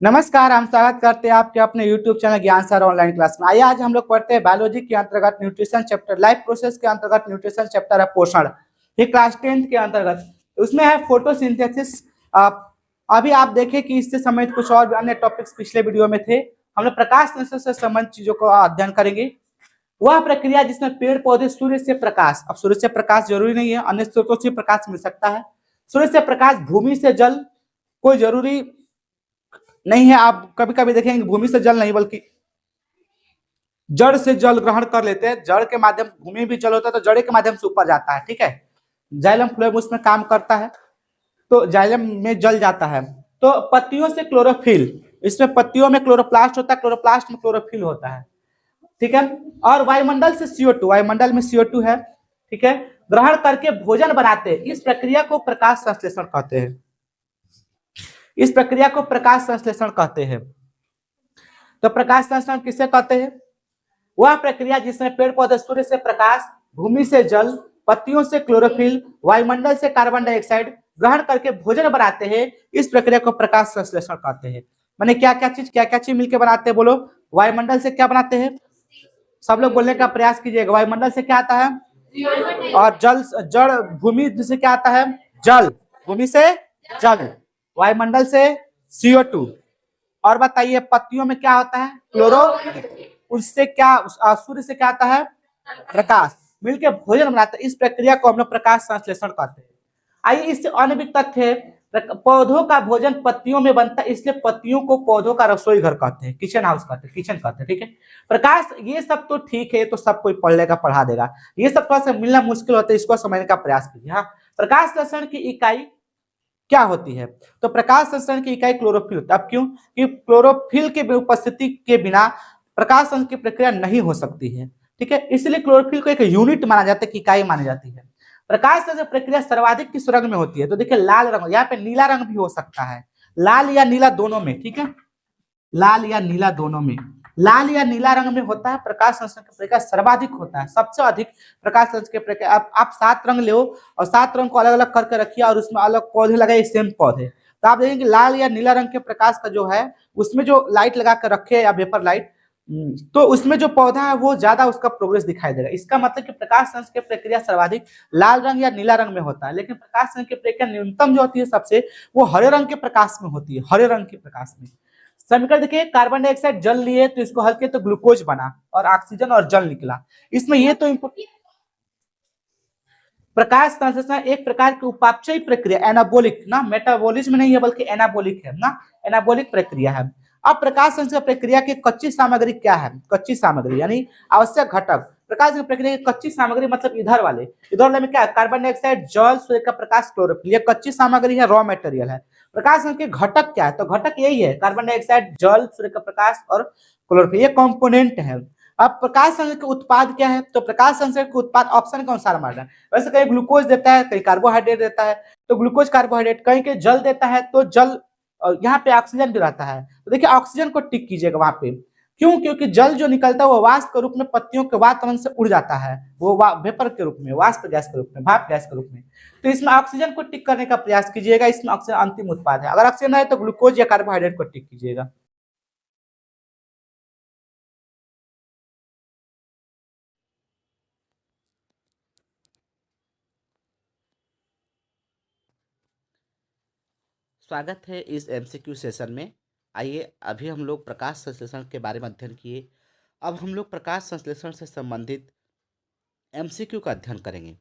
नमस्कार, हम स्वागत करते हैं आपके अपने YouTube चैनल ज्ञान सर ऑनलाइन क्लास में। आइए आज हम लोग पढ़ते हैं बायोलॉजी के अंतर्गत न्यूट्रिशन चैप्टर, लाइफ प्रोसेस के अंतर्गत न्यूट्रिशन चैप्टर है पोषण। ये क्लास 10th के अंतर्गत उसमें है फोटोसिंथेसिस। अभी आप देखें कि इससे संबंधित कुछ और भी अन्य टॉपिक्स पिछले वीडियो में थे। हम लोग प्रकाश संश्लेषण से संबंधित चीजों को अध्ययन करेंगे। वह प्रक्रिया जिसमें पेड़ पौधे सूर्य से प्रकाश, अब सूर्य से प्रकाश जरूरी नहीं है, अन्य स्रोतों से प्रकाश मिल सकता है। सूर्य से प्रकाश, भूमि से जल, कोई जरूरी नहीं है। आप कभी कभी देखेंगे भूमि से जल नहीं बल्कि जड़ से जल ग्रहण कर लेते हैं। जड़ के माध्यम, भूमि भी जल होता है तो जड़ के माध्यम से ऊपर जाता है, ठीक है। जाइलम फ्लोएम उसमें काम करता है तो जाइलम में जल जाता है। तो पत्तियों से क्लोरोफिल, इसमें पत्तियों में क्लोरोप्लास्ट होता है, क्लोरोप्लास्ट में क्लोरोफिल होता है, ठीक है। और वायुमंडल से CO2, वायुमंडल में CO2 है, ठीक है, ग्रहण करके भोजन बनाते हैं। इस प्रक्रिया को प्रकाश संश्लेषण कहते हैं। इस प्रक्रिया को प्रकाश संश्लेषण कहते हैं। तो प्रकाश संश्लेषण किसे कहते हैं? वह प्रक्रिया जिसमें पेड़ पौधे सूर्य से प्रकाश, भूमि से जल, पत्तियों से क्लोरोफिल, वायुमंडल से कार्बन डाइऑक्साइड ग्रहण करके भोजन बनाते हैं। इस प्रक्रिया को प्रकाश संश्लेषण कहते हैं। माने क्या क्या चीज मिलकर बनाते हैं? बोलो। वायुमंडल से क्या बनाते हैं? सब लोग बोलने का प्रयास कीजिएगा। वायुमंडल से क्या आता है? और जल, जड़, भूमि से क्या आता है? जल, भूमि से जल, वायुमंडल से CO2। और बताइए पत्तियों में क्या होता है? क्लोरो। उससे क्या, सूर्य से क्या आता है? प्रकाश। मिलकर भोजन बनाते हैं। इस प्रक्रिया को हम लोग प्रकाश संश्लेषण कहते हैं। आइए इससे अन्य भी तथ्य है। पौधों का भोजन पत्तियों में बनता है, इसलिए पत्तियों को पौधों का रसोई घर कहते हैं, किचन हाउस कहते हैं, किचन कहते हैं, ठीक है। प्रकाश, ये सब तो ठीक है, तो सब कोई पढ़ लेगा, पढ़ा देगा। ये सब थोड़ा सा मिलना मुश्किल होता है, इसको समझने का प्रयास कीजिए। हाँ, प्रकाश संश्लेषण की इकाई क्या होती है? तो प्रकाश संश्लेषण की इकाई क्लोरोफिल होता है। अब क्यों? कि क्लोरोफिल के उपस्थिति के बिना प्रकाश संश्लेषण की प्रक्रिया नहीं हो सकती है, ठीक है। इसलिए क्लोरोफिल को एक यूनिट माना जाता है, इकाई मानी जाती है। प्रकाश संश्लेषण प्रक्रिया सर्वाधिक किस रंग में होती है? तो देखिए लाल रंग, यहाँ पे नीला रंग भी हो सकता है, लाल या नीला दोनों में, ठीक है। लाल या नीला दोनों में, लाल या नीला रंग में होता है। प्रकाश संश्लेषण की प्रक्रिया सर्वाधिक होता है, सबसे अधिक प्रकाश संश्लेषण की प्रक्रिया। आप 7 रंग लो और 7 रंग को अलग अलग करके रखिए और उसमें अलग पौधे लगाए, सेम पौधे, तो आप देखेंगे लाल या नीला रंग के प्रकाश का जो है, उसमें जो लाइट लगा कर रखे या वेपर लाइट, तो उसमें जो पौधा है वो ज्यादा उसका प्रोग्रेस दिखाई देगा। इसका मतलब कि प्रकाश संश्लेषण की प्रक्रिया सर्वाधिक लाल रंग या नीला रंग में होता है। लेकिन प्रकाश संश्लेषण की प्रक्रिया न्यूनतम जो होती है सबसे, वो हरे रंग के प्रकाश में होती है, हरे रंग के प्रकाश में। समीकरण देखिए, कार्बन डाइऑक्साइड जल लिए तो इसको हल्के तो ग्लूकोज बना, और ऑक्सीजन और जल निकला। इसमें ये तो प्रकाश संश्लेषण एक प्रकार की उपापचयी प्रक्रिया, एनाबोलिक ना, मेटाबॉलिज्म नहीं है बल्कि एनाबोलिक है ना, एनाबोलिक प्रक्रिया है। अब प्रकाश संश्लेषण प्रक्रिया की कच्ची सामग्री क्या है? कच्ची सामग्री यानी आवश्यक घटक। प्रकाश की प्रक्रिया की कच्ची सामग्री मतलब इधर वाले में क्या है? कार्बन डाइऑक्साइड, जल, सूर्य का प्रकाश, क्लोरोफिल, ये कच्ची सामग्री है, रॉ मटेरियल है। प्रकाश के घटक क्या है? तो घटक यही है, कार्बन डाइऑक्साइड, जल, सूर्य का प्रकाश और क्लोरोफिल, ये कंपोनेंट है। अब प्रकाश संश्लेषण के उत्पाद क्या है? तो प्रकाश संश्लेषण के उत्पाद ऑप्शन के अनुसार मारना। वैसे कहीं ग्लूकोज देता है, कहीं कार्बोहाइड्रेट देता है, तो ग्लूकोज कार्बोहाइड्रेट, कहीं के जल देता है तो जल, यहाँ पे ऑक्सीजन भी रहता है, तो देखिए ऑक्सीजन को टिक कीजिएगा वहां पे। क्यों? क्योंकि जल जो निकलता है वो वाष्प के रूप में पत्तियों के वातावरण से उड़ जाता है, वो वेपर के रूप में, वाष्प गैस के रूप में, भाप गैस के रूप में। तो इसमें ऑक्सीजन को टिक करने का प्रयास कीजिएगा। इसमें ऑक्सीजन अंतिम उत्पाद है। अगर ऑक्सीजन है तो ग्लूकोज या कार्बोहाइड्रेट को टिक कीजिएगा। स्वागत है इस MCQ सेशन में। आइए, अभी हम लोग प्रकाश संश्लेषण के बारे में अध्ययन किए। अब हम लोग प्रकाश संश्लेषण से संबंधित MCQ का अध्ययन करेंगे।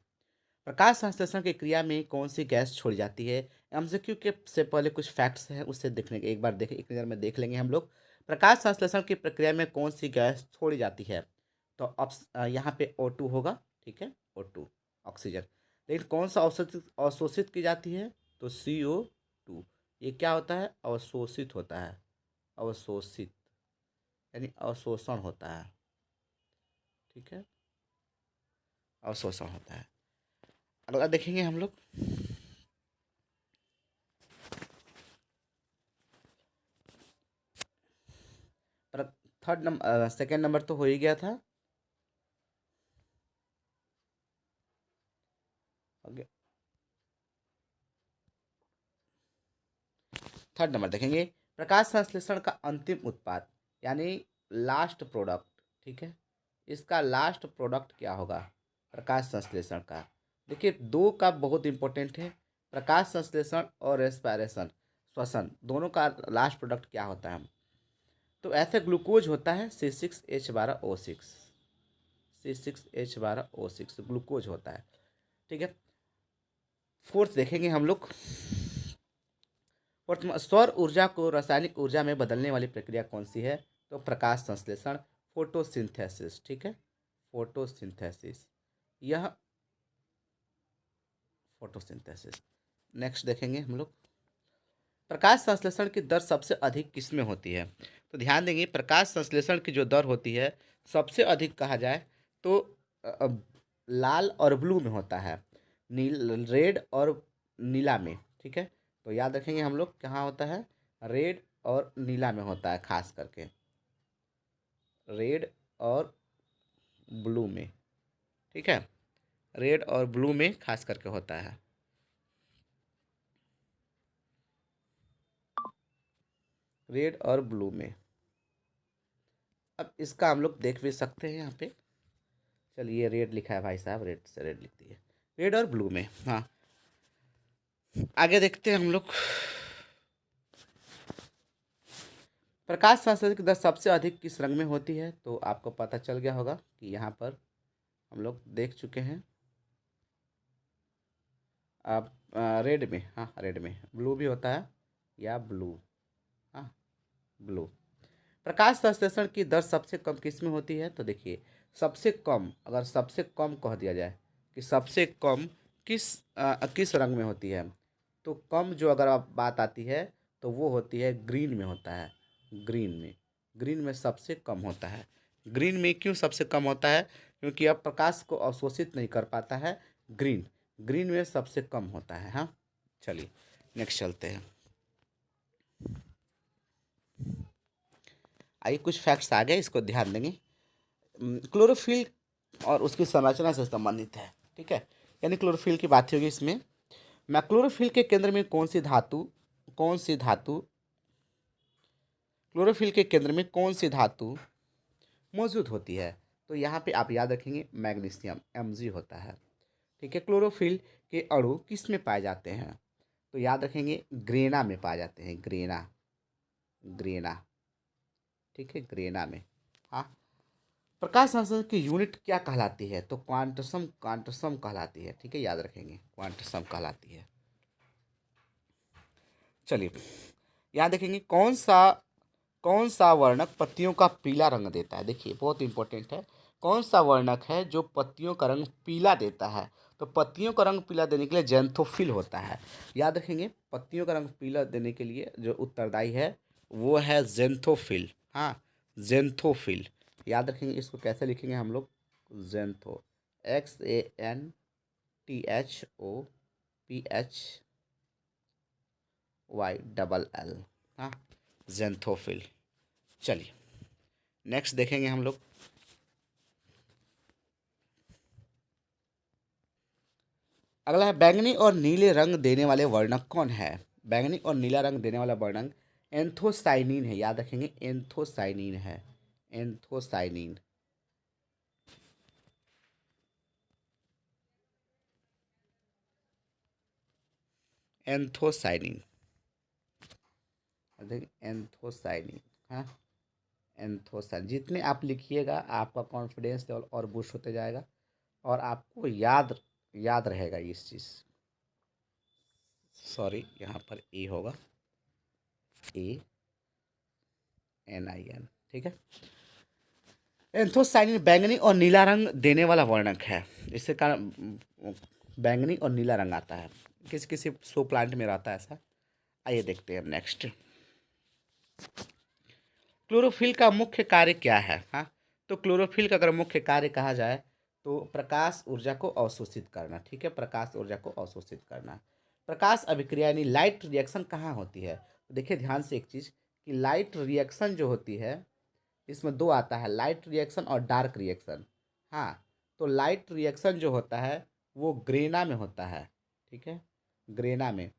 प्रकाश संश्लेषण की क्रिया में कौन सी गैस छोड़ी जाती है? MCQ के से पहले कुछ फैक्ट्स हैं, उससे देखने के एक बार देख, एक नज़र में देख लेंगे हम लोग। प्रकाश संश्लेषण की प्रक्रिया में कौन सी गैस छोड़ी जाती है? तो यहाँ पे O2 होगा, ठीक है, O2 ऑक्सीजन। लेकिन कौन सा अवशोषित अवशोषित की जाती है? तो CO2। ये क्या होता है? अवशोषित होता है, अवशोषित यानी अवशोषण होता है, ठीक है, अवशोषण होता है। अगला देखेंगे हम लोग। थर्ड नंबर, सेकेंड नंबर तो हो ही गया था। थर्ड नंबर देखेंगे, प्रकाश संश्लेषण का अंतिम उत्पाद यानी लास्ट प्रोडक्ट, ठीक है, इसका लास्ट प्रोडक्ट क्या होगा प्रकाश संश्लेषण का। देखिए दो का बहुत इंपॉर्टेंट है, प्रकाश संश्लेषण और रेस्पिरेशन श्वसन, दोनों का लास्ट प्रोडक्ट क्या होता है। तो ऐसे ग्लूकोज होता है C6H12O6, C6H12O6 ग्लूकोज होता है, ठीक है। फोर्थ देखेंगे हम लोग, सौर ऊर्जा को रासायनिक ऊर्जा में बदलने वाली प्रक्रिया कौन सी है, तो प्रकाश संश्लेषण, फोटोसिंथेसिस, ठीक है, फोटोसिंथेसिस, यह फोटोसिंथेसिस। नेक्स्ट देखेंगे हम लोग, प्रकाश संश्लेषण की दर सबसे अधिक किस में होती है। तो ध्यान देंगे प्रकाश संश्लेषण की जो दर होती है सबसे अधिक कहा जाए तो लाल और ब्लू में होता है, रेड और नीला में, ठीक है। तो याद रखेंगे हम लोग कहाँ होता है, रेड और नीला में होता है, खास करके रेड और ब्लू में, ठीक है, रेड और ब्लू में खास करके होता है। रेड और ब्लू में, अब इसका हम लोग देख भी सकते हैं यहाँ पे, चलिए रेड लिखा है भाई साहब, रेड से रेड लिख दिए, रेड और ब्लू में। हाँ आगे देखते हैं हम लोग, प्रकाश संश्लेषण की दर सबसे अधिक किस रंग में होती है। तो आपको पता चल गया होगा कि यहाँ पर हम लोग देख चुके हैं, आप रेड में, हाँ रेड में, ब्लू भी होता है या ब्लू, हाँ ब्लू। प्रकाश संश्लेषण की दर सबसे कम किस में होती है। तो देखिए सबसे कम, अगर सबसे कम कह दिया जाए कि सबसे कम किस रंग में होती है, तो कम जो अगर आप बात आती है तो वो होती है ग्रीन में होता है, ग्रीन में, ग्रीन में सबसे कम होता है। ग्रीन में क्यों सबसे कम होता है, क्योंकि अब प्रकाश को अवशोषित नहीं कर पाता है, ग्रीन, ग्रीन में सबसे कम होता है। हाँ चलिए नेक्स्ट चलते हैं, आइए कुछ फैक्ट्स आ गए, इसको ध्यान देंगे। क्लोरोफिल और उसकी संरचना से संबंधित है, ठीक है, यानी क्लोरोफिल की बात होगी इसमें। मैं क्लोरोफिल के केंद्र में क्लोरोफिल के केंद्र में कौन सी धातु मौजूद होती है। तो यहाँ पे आप याद रखेंगे मैग्नीशियम, Mg होता है, ठीक है। क्लोरोफिल के अणु किस में पाए जाते हैं, तो याद रखेंगे ग्रेना में पाए जाते हैं, ग्रेना, ग्रेना, ठीक है, ग्रेना में। हाँ प्रकाश संश्लेषण की यूनिट क्या कहलाती है, तो क्वांटसम, क्वांटसम कहलाती है, ठीक है, याद रखेंगे क्वांटसम कहलाती है। चलिए यहाँ देखेंगे कौन सा वर्णक पत्तियों का पीला रंग देता है। देखिए बहुत इंपॉर्टेंट है, कौन सा वर्णक है जो पत्तियों का रंग पीला देता है। तो पत्तियों का रंग पीला देने के लिए ज़ैंथोफिल होता है, याद रखेंगे पत्तियों का रंग पीला देने के लिए जो उत्तरदायी है वो है ज़ैंथोफिल। हाँ ज़ैंथोफिल, याद रखेंगे, इसको कैसे लिखेंगे हम लोग, ज़ैंथो, XANTHOPHYLL, हाँ ज़ैंथोफिल। चलिए नेक्स्ट देखेंगे हम लोग, अगला है बैंगनी और नीले रंग देने वाले वर्णक कौन है। बैंगनी और नीला रंग देने वाला वर्णक एंथोसाइनिन है, याद रखेंगे एंथोसाइनिन है, एंथोसाइनिन। एंथोसाइनिन, एंथोसाइनिन, हाँ एंथोसाइनिन। जितने आप लिखिएगा आपका कॉन्फिडेंस लेवल और बूस्ट होते जाएगा और आपको याद रहेगा इस चीज़। सॉरी यहाँ पर ए होगा, ANIN, ठीक है। एंथोसाइनिन बैंगनी और नीला रंग देने वाला वर्णक है, इसके कारण बैंगनी और नीला रंग आता है, किसी किसी सो प्लांट में रहता है ऐसा। आइए देखते हैं नेक्स्ट, क्लोरोफिल का मुख्य कार्य क्या है। हाँ तो क्लोरोफिल का अगर मुख्य कार्य कहा जाए तो प्रकाश ऊर्जा को अवशोषित करना, ठीक है, प्रकाश ऊर्जा को अवशोषित करना। प्रकाश अभिक्रिया यानी लाइट रिएक्शन कहाँ होती है। तो देखिए ध्यान से एक चीज़ कि लाइट रिएक्शन जो होती है इसमें दो आता है, लाइट रिएक्शन और डार्क रिएक्शन। हाँ तो लाइट रिएक्शन जो होता है वो ग्रेना में होता है, ठीक है, ग्रेना में।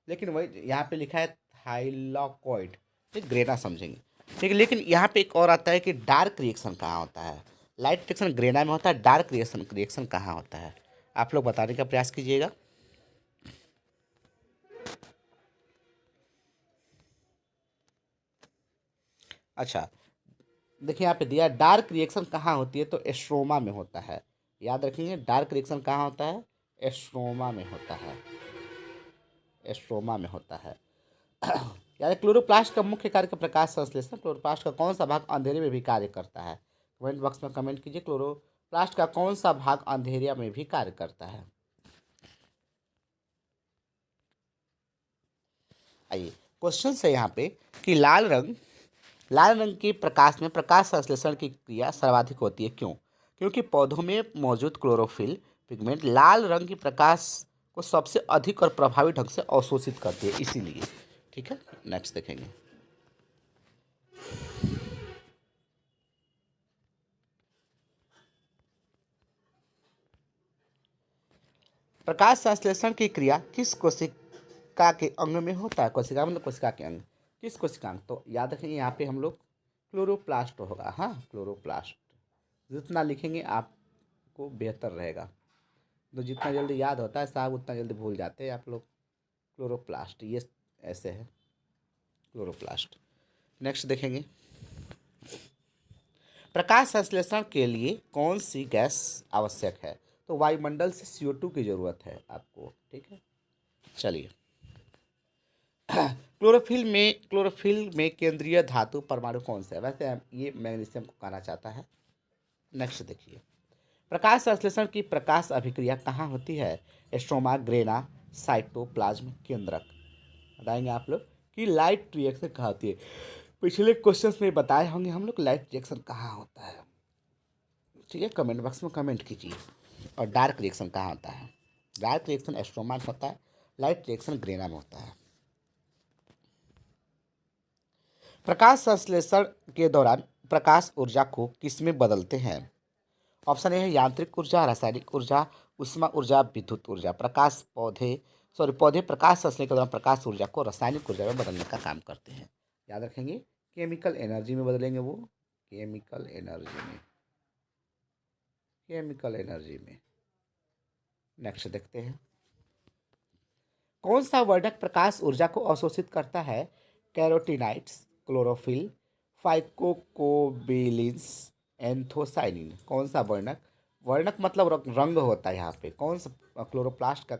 लेकिन वही यहाँ पे लिखा है थाइलाकॉइड, ठीक, ग्रेना समझेंगे। ठीक है, लेकिन यहाँ पे एक और आता है कि डार्क रिएक्शन कहाँ होता है। लाइट रिएक्शन ग्रेना में होता है, डार्क रिएक्शन कहाँ होता है, आप लोग बताने का प्रयास कीजिएगा। अच्छा, देखिए यहाँ पे दिया डार्क रिएक्शन कहाँ होती है, तो एस्ट्रोमा में होता है। याद रखिए, डार्क रिएक्शन कहाँ होता है, एस्ट्रोमा में होता है, एस्ट्रोमा में होता है। यानी क्लोरोप्लास्ट का मुख्य कार्य का प्रकाश संश्लेषण। क्लोरोप्लास्ट का कौन सा भाग अंधेरे में भी कार्य करता है, कमेंट बॉक्स में कमेंट कीजिए। क्लोरोप्लास्ट का कौन सा भाग अंधेरे में भी कार्य करता है। आइए, क्वेश्चन है यहाँ पे कि लाल रंग के प्रकाश में प्रकाश संश्लेषण की क्रिया सर्वाधिक होती है, क्यों? क्योंकि पौधों में मौजूद क्लोरोफिल पिगमेंट लाल रंग की प्रकाश को सबसे अधिक और प्रभावी ढंग से अवशोषित करती है, इसीलिए। ठीक है, नेक्स्ट देखेंगे। प्रकाश संश्लेषण की क्रिया किस कोशिका के अंग में होता है? कोशिका मतलब कोशिका के अंग, किस कोशिकांग? तो याद रखेंगे यहाँ पे हम लोग क्लोरोप्लास्ट होगा। हाँ, क्लोरोप्लास्ट। जितना लिखेंगे आपको बेहतर रहेगा, तो जितना जल्दी याद होता है साहब उतना जल्दी भूल जाते हैं आप लोग। क्लोरोप्लास्ट, ये ऐसे है क्लोरोप्लास्ट। नेक्स्ट देखेंगे, प्रकाश संश्लेषण के लिए कौन सी गैस आवश्यक है? तो वायुमंडल से CO2 की जरूरत है आपको। ठीक है, चलिए। क्लोरोफिल में केंद्रीय धातु परमाणु कौन सा है? वैसे ये मैग्नीशियम को कहना चाहता है। नेक्स्ट देखिए, प्रकाश संश्लेषण की प्रकाश अभिक्रिया कहाँ होती है? एस्ट्रोमा, ग्रेना, साइटोप्लाज्म, केंद्रक। बताएंगे आप लोग कि लाइट रिएक्शन कहाँ होती है। पिछले क्वेश्चंस में बताए होंगे हम लोग लाइट रिएक्शन कहाँ होता है। ठीक है, कमेंट बॉक्स में कमेंट कीजिए। और डार्क रिएक्शन कहाँ होता है? डार्क रिएक्शन एस्ट्रोमा में होता है, लाइट रिएक्शन ग्रेना में होता है। प्रकाश संश्लेषण के दौरान प्रकाश ऊर्जा को किसमें बदलते हैं? ऑप्शन ए है यांत्रिक ऊर्जा, रासायनिक ऊर्जा, उष्मा ऊर्जा, विद्युत ऊर्जा। पौधे प्रकाश संश्लेषण के दौरान प्रकाश ऊर्जा को रासायनिक ऊर्जा में बदलने का काम करते हैं। याद रखेंगे, केमिकल एनर्जी में बदलेंगे वो, केमिकल एनर्जी में, केमिकल एनर्जी में। नेक्स्ट देखते हैं, कौन सा वर्णक प्रकाश ऊर्जा को अवशोषित करता है? Carotenoids, chlorophyll, phycocobilins, anthocyanin. कौन सा वर्णक? वर्णक मतलब रंग होता है। यहाँ पे कौन सा क्लोरोप्लास्ट का,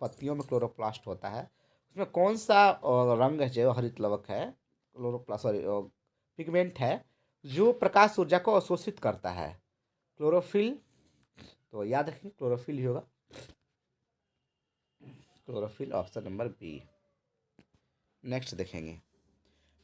पत्तियों में क्लोरोप्लास्ट होता है, उसमें कौन सा रंग है जो हरित लवक है, क्लोरोप्लास्ट सॉरी पिगमेंट है जो प्रकाश ऊर्जा को अवशोषित करता है? क्लोरोफिल। तो याद रखिए क्लोरोफिल ही होगा, chlorophyll, option number B. Next देखेंगे,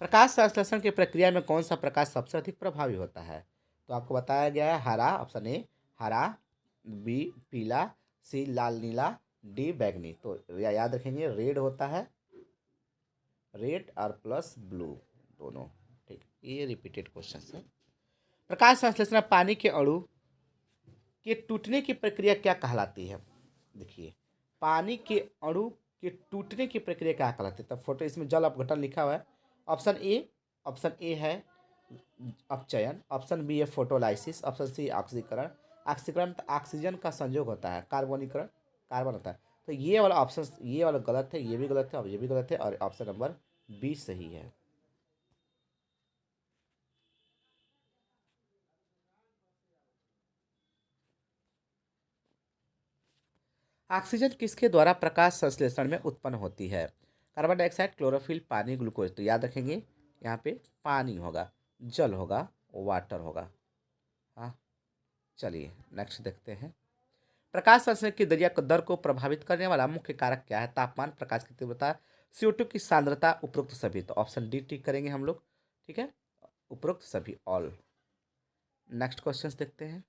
प्रकाश संश्लेषण की प्रक्रिया में कौन सा प्रकाश सबसे अधिक प्रभावी होता है? तो आपको बताया गया है हरा, ऑप्शन ए हरा, बी पीला, सी लाल नीला, डी बैगनी। तो याद रखेंगे रेड होता है, रेड और प्लस ब्लू दोनों। ठीक, ये रिपीटेड क्वेश्चन है। प्रकाश संश्लेषण में पानी के अणु के टूटने की प्रक्रिया क्या कहलाती है? देखिए, पानी के अणु के टूटने की प्रक्रिया क्या कहलाती है? तब फोटो इसमें जल अपघटन लिखा हुआ है। ऑप्शन ए है अपचयन, ऑप्शन बी है फोटोलाइसिस, ऑप्शन सी ऑक्सीकरण। ऑक्सीकरण ऑक्सीजन का संयोग होता है, कार्बोनीकरण कार्बन होता है। तो ये वाला ऑप्शन, ये वाला गलत है, ये भी गलत है और ये भी गलत है, और ऑप्शन नंबर बी सही है। ऑक्सीजन किसके द्वारा प्रकाश संश्लेषण में उत्पन्न होती है? कार्बन डाइऑक्साइड, क्लोरोफिल, पानी, ग्लूकोज। तो याद रखेंगे यहाँ पे पानी होगा, जल होगा, वाटर होगा। हाँ, चलिए नेक्स्ट देखते हैं, प्रकाश संश्लेषण की दर को प्रभावित करने वाला मुख्य कारक क्या है? तापमान, प्रकाश की तीव्रता, CO2 की सांद्रता, उपरोक्त सभी। तो ऑप्शन डी टिक करेंगे हम लोग। ठीक है, उपरोक्त सभी, ऑल। नेक्स्ट क्वेश्चन देखते हैं,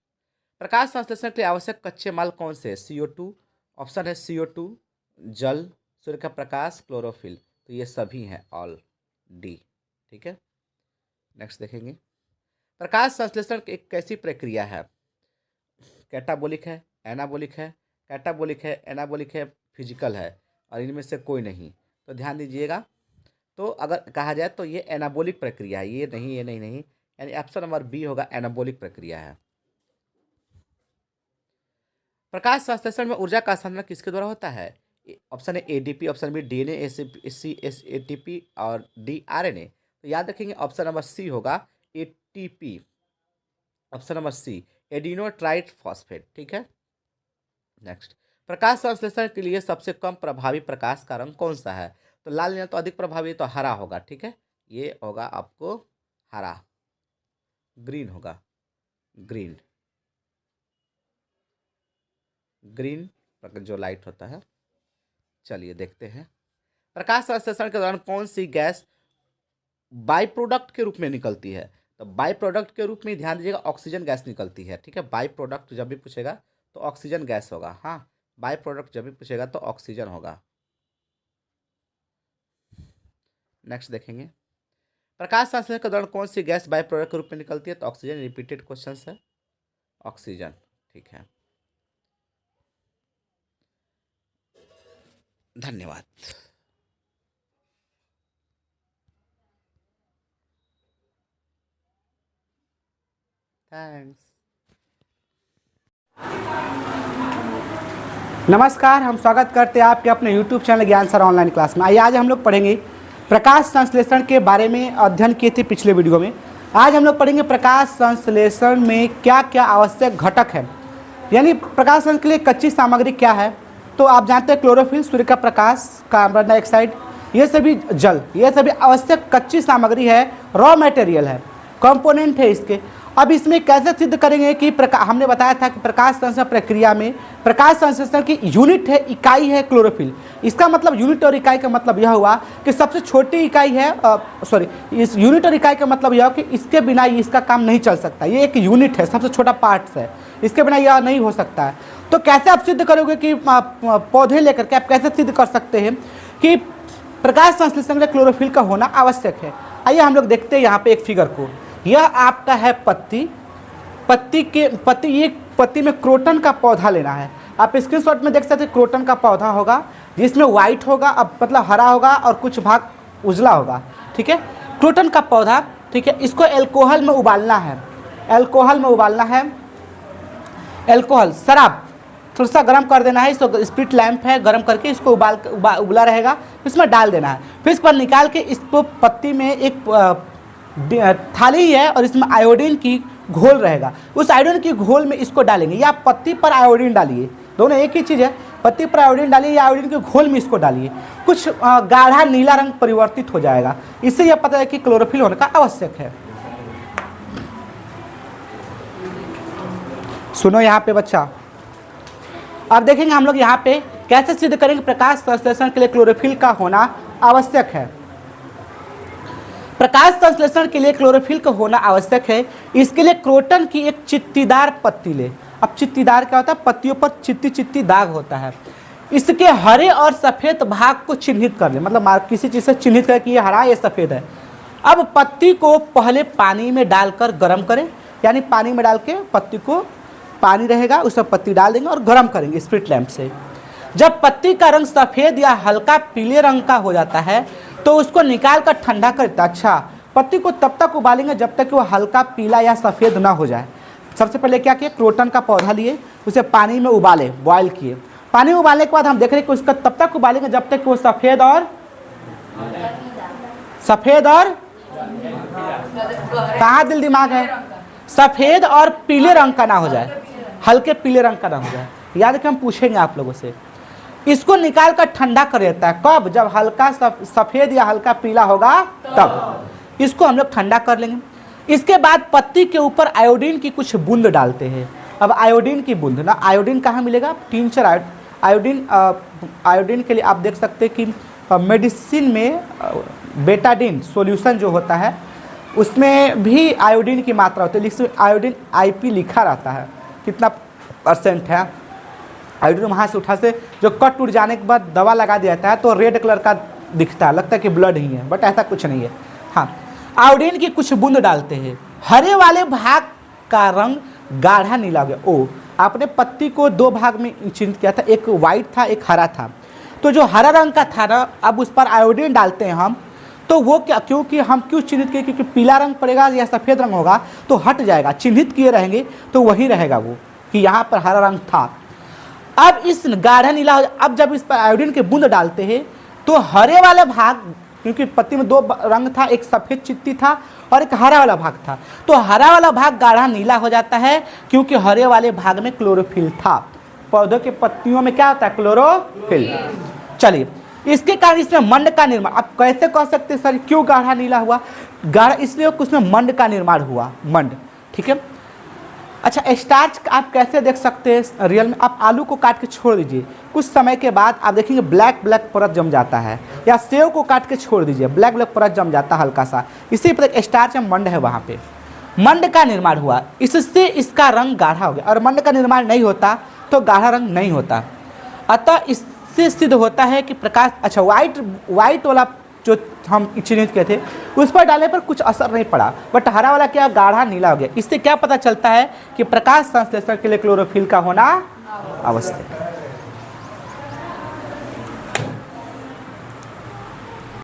प्रकाश संश्लेषण के लिए आवश्यक कच्चे माल कौन से है? CO2, ऑप्शन है CO2, जल, सूर्य का प्रकाश, क्लोरोफिल। तो ये सभी हैं, ऑल, डी। ठीक है, नेक्स्ट देखेंगे, प्रकाश संश्लेषण एक कैसी प्रक्रिया है? कैटाबोलिक है, एनाबोलिक है, कैटाबोलिक है, एनाबोलिक है, फिजिकल है, और इनमें से कोई नहीं। तो ध्यान दीजिएगा, तो अगर कहा जाए तो ये एनाबॉलिक प्रक्रिया है, ये नहीं, यानी ऑप्शन नंबर बी होगा, एनाबॉलिक प्रक्रिया है। प्रकाश संश्लेषण में ऊर्जा का संचरण किसके द्वारा होता है? Option A ADP, option B DNA, ATP और डी आरएनए। तो याद रखेंगे ऑप्शन नंबर सी होगा ATP, option number C adeno triphosphate. ठीक है, नेक्स्ट, प्रकाश संश्लेषण के लिए सबसे कम प्रभावी प्रकाश का रंग कौन सा है? तो लाल लेना तो अधिक प्रभावी, तो हरा होगा। ठीक है, ये होगा आपको हरा, ग्रीन होगा, ग्रीन जो लाइट होता है। चलिए देखते हैं, प्रकाश संश्लेषण के दौरान कौन सी गैस बाई प्रोडक्ट के रूप में निकलती है? तो बाई प्रोडक्ट के रूप में ध्यान दीजिएगा, ऑक्सीजन गैस निकलती है। ठीक है, बाई प्रोडक्ट जब भी पूछेगा तो ऑक्सीजन गैस होगा। हाँ, बाई प्रोडक्ट जब भी पूछेगा तो ऑक्सीजन होगा। नेक्स्ट देखेंगे, प्रकाश संश्लेषण के दौरान कौन सी गैस बाई प्रोडक्ट के रूप में निकलती है? तो ऑक्सीजन, रिपीटेड क्वेश्चन है, ऑक्सीजन। ठीक है, धन्यवाद। थैंक्स। नमस्कार, हम स्वागत करते हैं आपके अपने YouTube चैनल ज्ञान सर ऑनलाइन क्लास में। आइए आज हम लोग पढ़ेंगे प्रकाश संश्लेषण के बारे में, अध्ययन किए थे पिछले वीडियो में। आज हम लोग पढ़ेंगे प्रकाश संश्लेषण में क्या क्या आवश्यक घटक है, यानी प्रकाश संश्लेषण के लिए कच्ची सामग्री क्या है। तो आप जानते हैं क्लोरोफिल, सूर्य का प्रकाश, कार्बन डाइऑक्साइड, ये सभी जल, ये सभी आवश्यक कच्ची सामग्री है, रॉ मटेरियल है, कंपोनेंट है इसके। अब इसमें कैसे सिद्ध करेंगे कि हमने बताया था कि प्रकाश संश्लेषण प्रक्रिया में प्रकाश संश्लेषण की यूनिट है, इकाई है क्लोरोफिल। इसका मतलब यूनिट और इकाई का मतलब यह हुआ कि सबसे छोटी इकाई है, इस यूनिट और इकाई का मतलब यह कि इसके बिना इसका काम नहीं चल सकता। ये एक यूनिट है, सबसे छोटा पार्ट्स है, इसके बिना यह नहीं हो सकता है। तो कैसे आप सिद्ध करोगे कि पौधे लेकर के आप कैसे सिद्ध कर सकते हैं कि प्रकाश संश्लेषण में क्लोरोफिल का होना आवश्यक है? आइए हम लोग देखते हैं यहाँ पे एक फिगर को। यह आपका है पत्ती, पत्ती में क्रोटन का पौधा लेना है। आप स्क्रीनशॉट में देख सकते हैं, क्रोटन का पौधा होगा जिसमें व्हाइट होगा, अब मतलब हरा होगा और कुछ भाग उजला होगा। ठीक है, क्रोटन का पौधा। ठीक है, इसको एल्कोहल में उबालना है, एल्कोहल में उबालना है, एल्कोहल शराब थोड़ा सा गर्म कर देना है। इसको स्प्रिट लैंप है, गर्म करके इसको उबला रहेगा, इसमें डाल देना है। फिर इस पर निकाल के इसको पत्ती में एक थाली है और इसमें आयोडीन की घोल रहेगा, उस आयोडीन की घोल में इसको डालेंगे, या पत्ती पर आयोडीन डालिए, दोनों एक ही चीज़ है। पत्ती पर आयोडीन डालिए या आयोडीन के घोल में इसको डालिए, कुछ गाढ़ा नीला रंग परिवर्तित हो जाएगा। इससे यह पता है कि क्लोरोफिल होने का आवश्यक है। सुनो यहाँ पे बच्चा, अब देखेंगे हम लोग यहाँ पे कैसे सिद्ध करेंगे प्रकाश संश्लेषण के लिए क्लोरोफिल का होना आवश्यक है। प्रकाश संश्लेषण के लिए क्लोरोफिल का होना आवश्यक है। इसके लिए क्रोटन की एक चित्तीदार पत्ती ले। अब चित्तीदार क्या होता है? पत्तियों पर चित्ती दाग होता है। इसके हरे और सफ़ेद भाग को चिन्हित कर ले, मतलब किसी चीज़ से चिन्हित कर कि ये हरा ये सफ़ेद है। अब पत्ती को पहले पानी में डालकर गर्म करें, यानी पानी में डाल के पत्ती को, पानी रहेगा उसमें पत्ती डाल देंगे और गर्म करेंगे स्प्रिट लैंप से। जब पत्ती का रंग सफ़ेद या हल्का पीले रंग का हो जाता है तो उसको निकाल कर ठंडा करता। अच्छा, पत्ती को तब तक उबालेंगे जब तक कि वो हल्का पीला या सफ़ेद ना हो जाए। सबसे पहले क्या किए, क्रोटन का पौधा लिए, उसे पानी में उबाले, बॉयल किए। पानी में उबालने के बाद हम देख रहे हैं कि उसका तब तक उबालेंगे जब तक कि वो सफ़ेद और कहाँ दिल दिमाग है, सफ़ेद और पीले रंग का ना हो जाए, हल्के पीले रंग का ना हो जाए। याद रखें, हम पूछेंगे आप लोगों से। इसको निकाल कर ठंडा कर देता है, कब? जब हल्का सफ़ेद या हल्का पीला होगा तब इसको हम लोग ठंडा कर लेंगे। इसके बाद पत्ती के ऊपर आयोडीन की कुछ बूंद डालते हैं। अब आयोडीन की बूंद ना, आयोडीन कहाँ मिलेगा? 3-4 आयोडीन के लिए आप देख सकते हैं कि मेडिसिन में बेटाडीन सॉल्यूशन जो होता है उसमें भी आयोडीन की मात्रा होती है। जिसमें आयोडीन IP लिखा रहता है, कितना % है आयोडीन। वहाँ से उठा से जो कट टूट जाने के बाद दवा लगा दिया जाता है तो रेड कलर का दिखता है, लगता है कि ब्लड ही है, बट ऐसा कुछ नहीं है। हाँ, आयोडीन की कुछ बूंद डालते हैं। हरे वाले भाग का रंग गाढ़ा नीला हो गया। ओ, आपने पत्ती को 2 भाग में चिन्हित किया था, एक वाइट था एक हरा था। तो जो हरा रंग का था ना, अब उस पर आयोडीन डालते हैं हम तो वो क्या, क्योंकि हम क्यों चिन्हित किए, क्योंकि पीला रंग पड़ेगा या सफ़ेद रंग होगा तो हट जाएगा, चिन्हित किए रहेंगे तो वही रहेगा वो कि यहाँ पर हरा रंग था। अब इस गाढ़ा नीला अब जब इस पर आयोडीन के बूंद डालते हैं तो हरे वाले भाग, क्योंकि पत्ती में 2 रंग था, एक सफ़ेद चित्ती था और एक हरा वाला भाग था, तो हरा वाला भाग गाढ़ा नीला हो जाता है क्योंकि हरे वाले भाग में क्लोरोफिल था। पौधों के पत्तियों में क्या होता है, क्लोरोफिल। चलिए, इसके कारण इसमें मंड का निर्माण, आप कैसे कह सकते हैं सर क्यों गाढ़ा नीला हुआ? गाढ़ा इसलिए उसमें मंड का निर्माण हुआ, मंड, ठीक है। अच्छा, स्टार्च आप कैसे देख सकते हैं रियल में? आप आलू को काट के छोड़ दीजिए, कुछ समय के बाद आप देखेंगे ब्लैक ब्लैक परत जम जाता है, या सेव को काट के छोड़ दीजिए ब्लैक ब्लैक परत जम जाता है हल्का सा, इसी पर स्टार्च में मंड है, वहाँ पे मंड का निर्माण हुआ, इससे इसका रंग गाढ़ा हो गया। और मंड का निर्माण नहीं होता तो गाढ़ा रंग नहीं होता। अतः इससे सिद्ध होता है कि प्रकाश, अच्छा वाइट वाला जो हम चिन्हित किए थे उस पर डालने पर कुछ असर नहीं पड़ा, बट हरा वाला क्या गाढ़ा नीला हो गया। इससे क्या पता चलता है कि प्रकाश संश्लेषण के लिए क्लोरोफिल का होना आवश्यक है।